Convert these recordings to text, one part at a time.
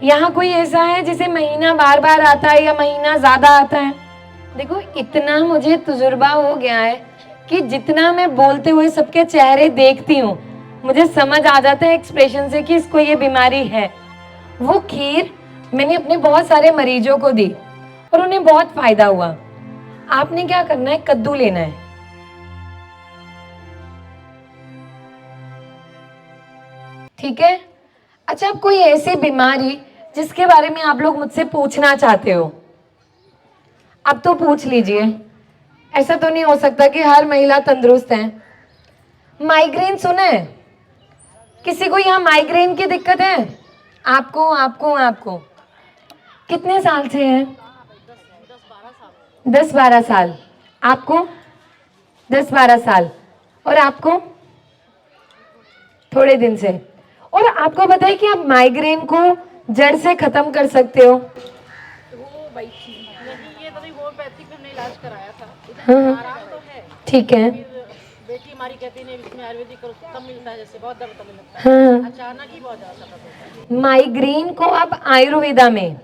यहाँ कोई ऐसा है जिसे महीना बार बार आता है या महीना ज्यादा आता है? देखो इतना मुझे तजुर्बा हो गया है कि जितना मैं बोलते हुए सबके चेहरे देखती हूँ, मुझे समझ आ जाता है एक्सप्रेशन से कि इसको ये बीमारी है। वो खीर मैंने अपने बहुत सारे मरीजों को दी और उन्हें बहुत फायदा हुआ। आपने क्या करना है, कद्दू लेना है, ठीक है। अच्छा, अब कोई ऐसी बीमारी जिसके बारे में आप लोग मुझसे पूछना चाहते हो, अब तो पूछ लीजिए। ऐसा तो नहीं हो सकता कि हर महिला तंदुरुस्त है। माइग्रेन सुना है? किसी को यहाँ माइग्रेन की दिक्कत है? आपको आपको आपको कितने साल से है? 10-12 साल। आपको 10-12 साल। और आपको थोड़े दिन से। और आपको पता है कि आप माइग्रेन को जड़ से खत्म कर सकते हो। ये तो होम्योपैथिक हमने इलाज कराया था। हाँ, आराम तो है, ठीक है। बेटी हमारी कहती नहीं इसमें आयुर्वेदिक करो, कम मिलता है, जैसे बहुत दर्द कम मिलता है, हाँ, अचानक ही बहुत ज्यादा सफर होता है। माइग्रेन को आप आयुर्वेदा में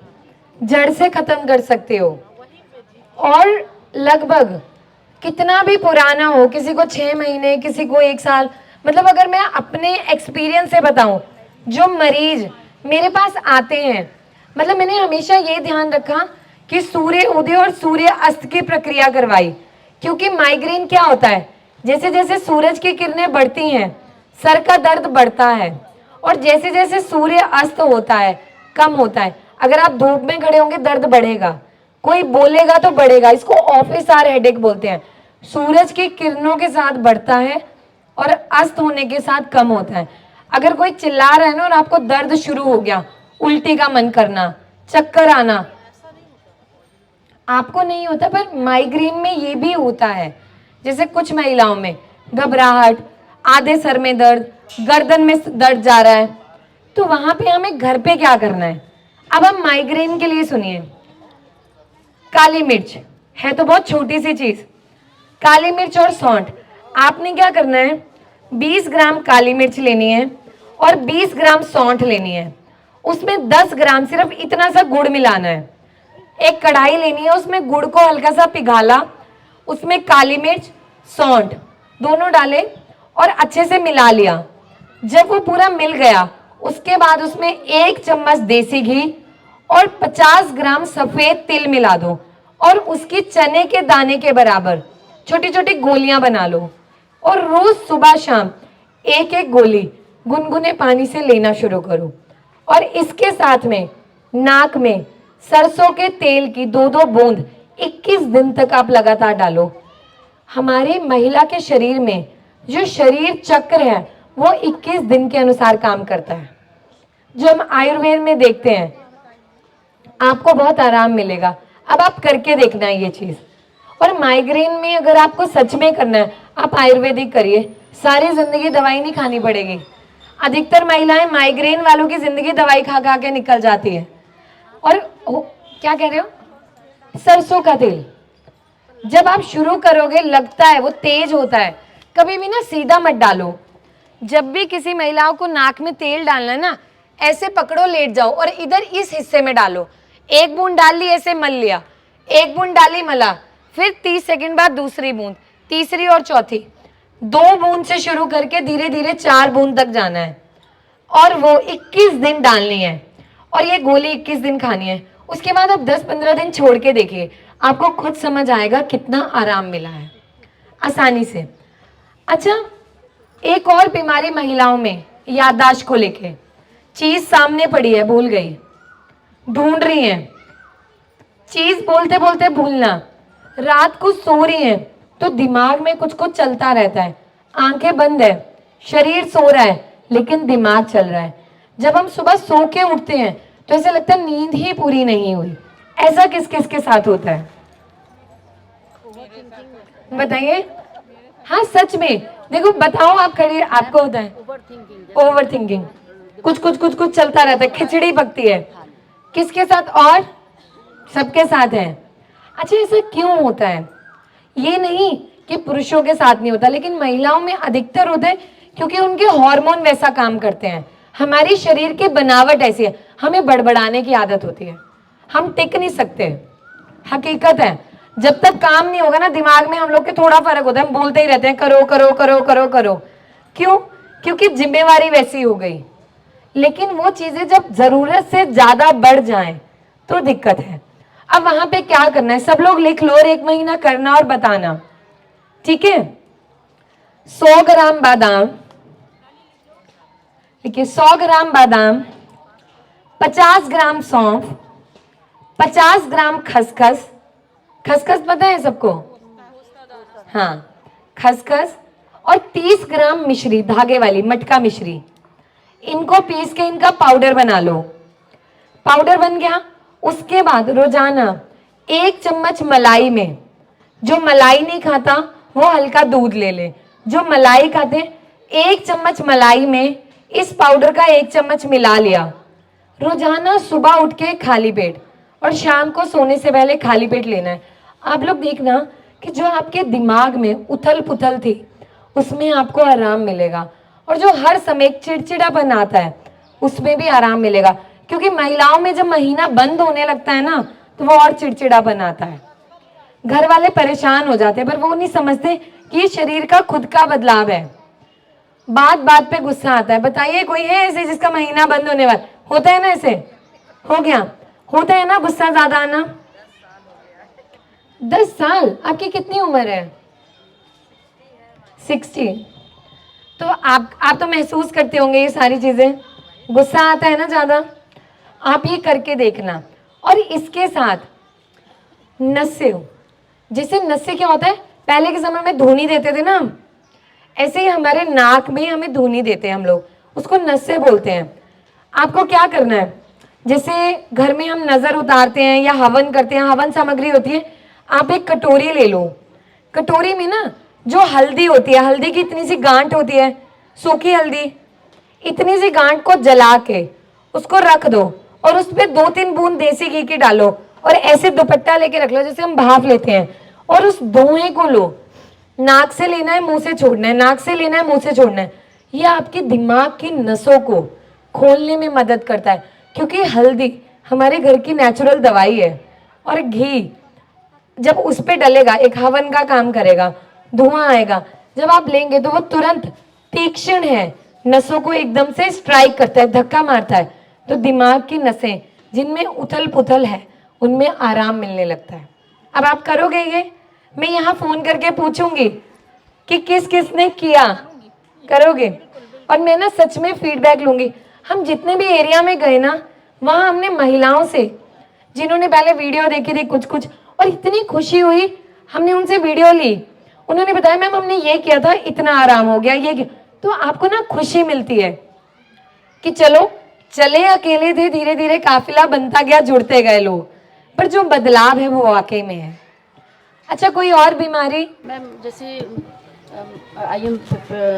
जड़ से खत्म कर सकते हो। वही पे जी। और लगभग कितना भी पुराना हो, किसी को 6 महीने, किसी को 1 साल, मतलब अगर मैं अपने एक्सपीरियंस से बताऊं, जो मरीज मेरे पास आते हैं, मतलब मैंने हमेशा ये ध्यान रखा कि सूर्य उदय और सूर्य अस्त की प्रक्रिया करवाई। क्योंकि माइग्रेन क्या होता है, जैसे जैसे सूरज की किरणें बढ़ती हैं सर का दर्द बढ़ता है, और जैसे जैसे सूर्य अस्त होता है कम होता है। अगर आप धूप में खड़े होंगे दर्द बढ़ेगा, कोई बोलेगा तो बढ़ेगा। इसको ऑफिस आवर हेडेक बोलते हैं। सूरज की किरणों के साथ बढ़ता है और अस्त होने के साथ कम होता है। अगर कोई चिल्ला रहा है ना और आपको दर्द शुरू हो गया, उल्टी का मन करना, चक्कर आना, आपको नहीं होता पर माइग्रेन में ये भी होता है। जैसे कुछ महिलाओं में घबराहट, आधे सर में दर्द, गर्दन में दर्द जा रहा है, तो वहां पे हमें घर पे क्या करना है। अब हम माइग्रेन के लिए सुनिए, काली मिर्च है तो बहुत छोटी सी चीज, काली मिर्च और सौंठ। आपने क्या करना है, 20 ग्राम काली मिर्च लेनी है और 20 ग्राम सौंठ लेनी है। उसमें 10 ग्राम सिर्फ इतना सा गुड़ मिलाना है। एक कढ़ाई लेनी है, उसमें गुड़ को हल्का सा पिघाला, उसमें काली मिर्च सौंठ दोनों डाले और अच्छे से मिला लिया। जब वो पूरा मिल गया उसके बाद उसमें 1 चम्मच देसी घी और 50 ग्राम सफेद तिल मिला दो और उसकी चने के दाने के बराबर छोटी छोटी गोलियां बना लो और रोज सुबह शाम 1-1 गोली गुनगुने पानी से लेना शुरू करो। और इसके साथ में नाक में सरसों के तेल की 2-2 बूंद 21 दिन तक आप लगातार डालो। हमारी महिला के शरीर में जो शरीर चक्र है वो 21 दिन के अनुसार काम करता है। जो हम आयुर्वेद में देखते हैं, आपको बहुत आराम मिलेगा। अब आप करके देखना है ये चीज। और माइग्रेन में अगर आपको सच में करना है, आप आयुर्वेदिक करिए, सारी जिंदगी दवाई नहीं खानी पड़ेगी। अधिकतर महिलाएं माइग्रेन वालों की जिंदगी दवाई खा खा के निकल जाती है। और क्या कह रहे हो? सरसों का तेल जब आप शुरू करोगे लगता है वो तेज होता है, कभी भी ना सीधा मत डालो। जब भी किसी महिलाओं को नाक में तेल डालना है ना, ऐसे पकड़ो, लेट जाओ और इधर इस हिस्से में डालो। 1 बूंद डाल ली, ऐसे मल लिया, 1 बूंद डाली, मला, फिर 30 सेकंड बाद दूसरी बूंद, तीसरी और चौथी, 2 बूंद से शुरू करके धीरे धीरे 4 बूंद तक जाना है। और वो 21 दिन डालनी है और ये गोली 21 दिन खानी है। उसके बाद आप 10-15 दिन छोड़ के देखिए, आपको खुद समझ आएगा कितना आराम मिला है आसानी से। अच्छा, एक और बीमारी महिलाओं में, याददाश्त को लेके, चीज सामने पड़ी है भूल गई, ढूंढ रही है, चीज बोलते बोलते भूलना, रात को सो रही है तो दिमाग में कुछ कुछ चलता रहता है, आंखें बंद है, शरीर सो रहा है लेकिन दिमाग चल रहा है। जब हम सुबह सो के उठते हैं तो ऐसा लगता है नींद ही पूरी नहीं हुई। ऐसा किस किस के साथ होता है बताइए? हाँ सच में, देखो बताओ आप खड़ी, आपको होता है ओवर थिंकिंग, कुछ कुछ कुछ कुछ चलता रहता है, खिचड़ी पकती है। किसके साथ? और सबके साथ है। अच्छा, ऐसा क्यों होता है? ये नहीं कि पुरुषों के साथ नहीं होता, लेकिन महिलाओं में अधिकतर होता है क्योंकि उनके हार्मोन वैसा काम करते हैं। हमारी शरीर की बनावट ऐसी है, हमें बड़बड़ाने की आदत होती है, हम टिक नहीं सकते। हकीकत है, जब तक काम नहीं होगा ना, दिमाग में हम लोग के थोड़ा फर्क होता है, हम बोलते ही रहते हैं करो करो करो करो करो। क्यों? क्योंकि जिम्मेवारी वैसी हो गई। लेकिन वो चीजें जब जरूरत से ज्यादा बढ़ जाएं तो दिक्कत है। अब वहां पे क्या करना है, सब लोग लिख लो और 1 महीना करना और बताना, ठीक है? 100 ग्राम बादाम, देखिए 100 ग्राम बादाम, 50 ग्राम सौंफ, 50 ग्राम खसखस, खसखस पता है सबको? हाँ, खसखस, और 30 ग्राम मिश्री, धागे वाली मटका मिश्री। इनको पीस के इनका पाउडर बना लो। पाउडर बन गया, उसके बाद रोजाना 1 चम्मच मलाई में, जो मलाई नहीं खाता वो हल्का दूध ले ले, जो मलाई खाते 1 चम्मच मलाई में इस पाउडर का 1 चम्मच मिला लिया। रोजाना सुबह उठ के खाली पेट और शाम को सोने से पहले खाली पेट लेना है। आप लोग देखना कि जो आपके दिमाग में उथल पुथल थी उसमें आपको आराम मिलेगा, और जो हर समय चिड़चिड़ापन आता है उसमें भी आराम मिलेगा। क्योंकि महिलाओं में जब महीना बंद होने लगता है ना तो वो और चिड़चिड़ापन आता है, घर वाले परेशान हो जाते हैं, पर वो नहीं समझते कि ये शरीर का खुद का बदलाव है। बात बात पे गुस्सा आता है। बताइए कोई है ऐसे जिसका महीना बंद होने वाला होता है ना? ऐसे हो गया, होता है ना गुस्सा ज्यादा आना? 10 साल? आपकी कितनी उम्र है? 60। तो आप तो महसूस करते होंगे ये सारी चीजें, गुस्सा आता है ना ज्यादा। आप ये करके देखना। और इसके साथ नशे, जैसे नशे क्या होता है, पहले के समय में धुनी देते थे ना, ऐसे ही हमारे नाक में हमें धुनी देते हैं हम लोग, उसको नशे बोलते हैं। आपको क्या करना है, जैसे घर में हम नजर उतारते हैं या हवन करते हैं, हवन सामग्री होती है, आप एक कटोरी ले लो। कटोरी में ना जो हल्दी होती है, हल्दी की इतनी सी गांठ होती है, सूखी हल्दी, इतनी सी गांठ को जला के उसको रख दो और उस पर 2-3 बूंद देसी घी की डालो और ऐसे दुपट्टा लेके रख लो जैसे हम भाप लेते हैं, और उस धुएं को लो। नाक से लेना है, मुंह से छोड़ना है, नाक से लेना है, मुंह से छोड़ना है। ये आपके दिमाग की नसों को खोलने में मदद करता है, क्योंकि हल्दी हमारे घर की नेचुरल दवाई है, और घी जब उस पे डलेगा एक हवन का काम करेगा, धुआं आएगा, जब आप लेंगे तो वो तुरंत तीक्ष्ण है, नसों को एकदम से स्ट्राइक करता है, धक्का मारता है, तो दिमाग की नसें जिनमें उथल पुथल है उनमें आराम मिलने लगता है। अब आप करोगे ये? मैं यहाँ फोन करके पूछूंगी कि किस किस ने किया, करोगे? और मैं ना सच में फीडबैक लूंगी। हम जितने भी एरिया में गए ना, वहाँ हमने महिलाओं से, जिन्होंने पहले वीडियो देखी थी कुछ कुछ, और इतनी खुशी हुई, हमने उनसे वीडियो ली, उन्होंने बताया मैम हमने ये किया था, इतना आराम हो गया, ये किया। तो आपको ना खुशी मिलती है कि चलो चले अकेले थे, धीरे धीरे काफिला बनता गया, जुड़ते गए लोग, पर जो बदलाव है वो वाकई में है। अच्छा, कोई और बीमारी? मैम जैसे आई एम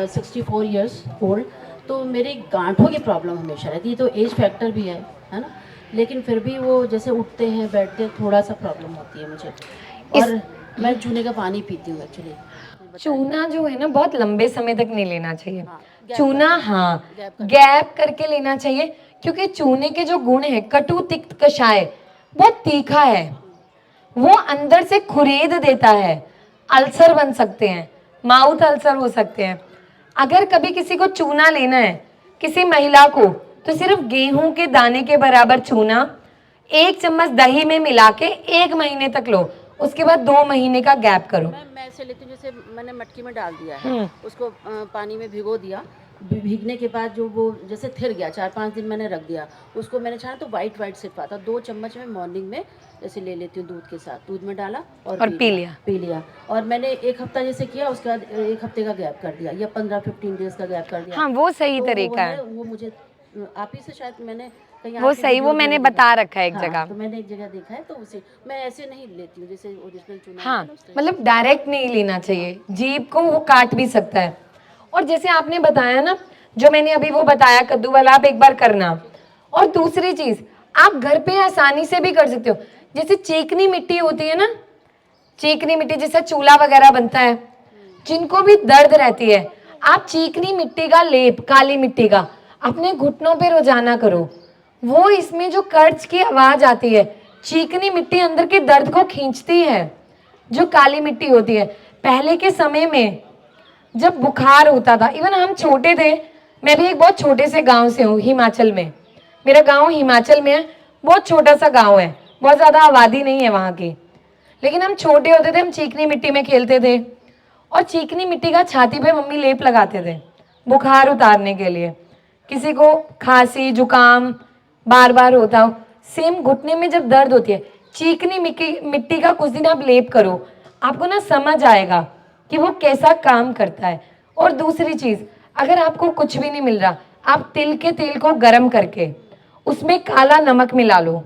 64 ईयर्स ओल्ड, तो मेरे गांठों की प्रॉब्लम हमेशा रहती है, तो एज फैक्टर भी है ना, लेकिन फिर भी वो जैसे उठते हैं बैठते हैं थोड़ा सा प्रॉब्लम होती है मुझे। और मैं चूने का पानी पीती हूँ एक्चुअली। चूना जो है ना बहुत लंबे समय तक नहीं लेना चाहिए। हाँ, चूना हाँ गैप करके लेना चाहिए, क्योंकि चूने के जो गुण है, कटु तिक्त कषाय, बहुत तीखा है, वो अंदर से खुरेद देता है, अल्सर बन सकते हैं, माउथ अल्सर हो सकते हैं। अगर कभी किसी को चूना लेना है, किसी महिला को, तो सिर्फ गेहूं के दाने के बराबर चूना 1 चम्मच दही में मिला के 1 महीने तक लो, उसके बाद 2 महीने का गैप करो। मैं ऐसे लेती हूँ जैसे मैंने मटकी में डाल दिया है, उसको पानी में भिगो दिया, भीगने के बाद जो वो जैसे थिर गया, 4-5 दिन मैंने रख दिया, उसको मैंने छाना तो वाइट सिर्फ आता, 2 चम्मच में मॉर्निंग में जैसे ले लेती हूँ दूध के साथ, दूध में डाला और पी लिया। और मैंने 1 हफ्ता जैसे किया, उसके बाद 1 हफ्ते का गैप कर दिया या 15-15 डेज का गैप कर दिया। हाँ, वो सही तो तरीका है। वो मुझे आप ही से शायद मैंने कहीं वो सही, वो मैंने बता रखा है एक जगह। तो मैंने एक जगह देखा है, तो उसे मैं ऐसे नहीं लेती हूँ जैसे ओरिजिनल चूना। हाँ, मतलब डायरेक्ट नहीं लेना चाहिए, जीभ को वो काट भी सकता है। और जैसे आपने बताया ना, जो मैंने अभी वो बताया कद्दू वाला, आप एक बार करना। और दूसरी चीज, आप घर पे आसानी से भी कर सकते हो। जैसे चिकनी मिट्टी होती है ना, चिकनी मिट्टी जैसे चूल्हा वगैरह बनता है, जिनको भी दर्द रहती है, आप चिकनी मिट्टी का लेप, काली मिट्टी का अपने घुटनों पे रोजाना करो। वो इसमें जो कर्च की आवाज आती है, चीकनी मिट्टी अंदर के दर्द को खींचती है, जो काली मिट्टी होती है। पहले के समय में जब बुखार होता था, इवन हम छोटे थे, मैं भी एक बहुत छोटे से गांव से हूँ, हिमाचल में। मेरा गांव हिमाचल में है, बहुत छोटा सा गांव है, बहुत ज़्यादा आबादी नहीं है वहाँ की। लेकिन हम छोटे होते थे, हम चीकनी मिट्टी में खेलते थे, और चीकनी मिट्टी का छाती पे मम्मी लेप लगाते थे बुखार उतारने के लिए। किसी को खांसी जुकाम बार बार होता हो, सेम घुटने में जब दर्द होती है, चीकनी मिट्टी का कुछ दिन आप लेप करो, आपको ना समझ आएगा कि वो कैसा काम करता है। और दूसरी चीज़, अगर आपको कुछ भी नहीं मिल रहा, आप तिल के तेल को गर्म करके उसमें काला नमक मिला लो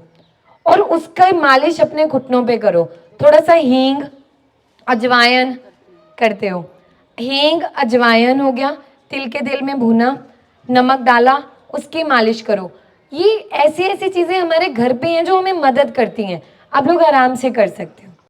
और उसका मालिश अपने घुटनों पे करो। थोड़ा सा हींग अजवाइन करते हो, हींग अजवाइन हो गया, तिल के तेल में भुना, नमक डाला, उसकी मालिश करो। ये ऐसी ऐसी चीज़ें हमारे घर पे हैं जो हमें मदद करती हैं, आप लोग आराम से कर सकते हो।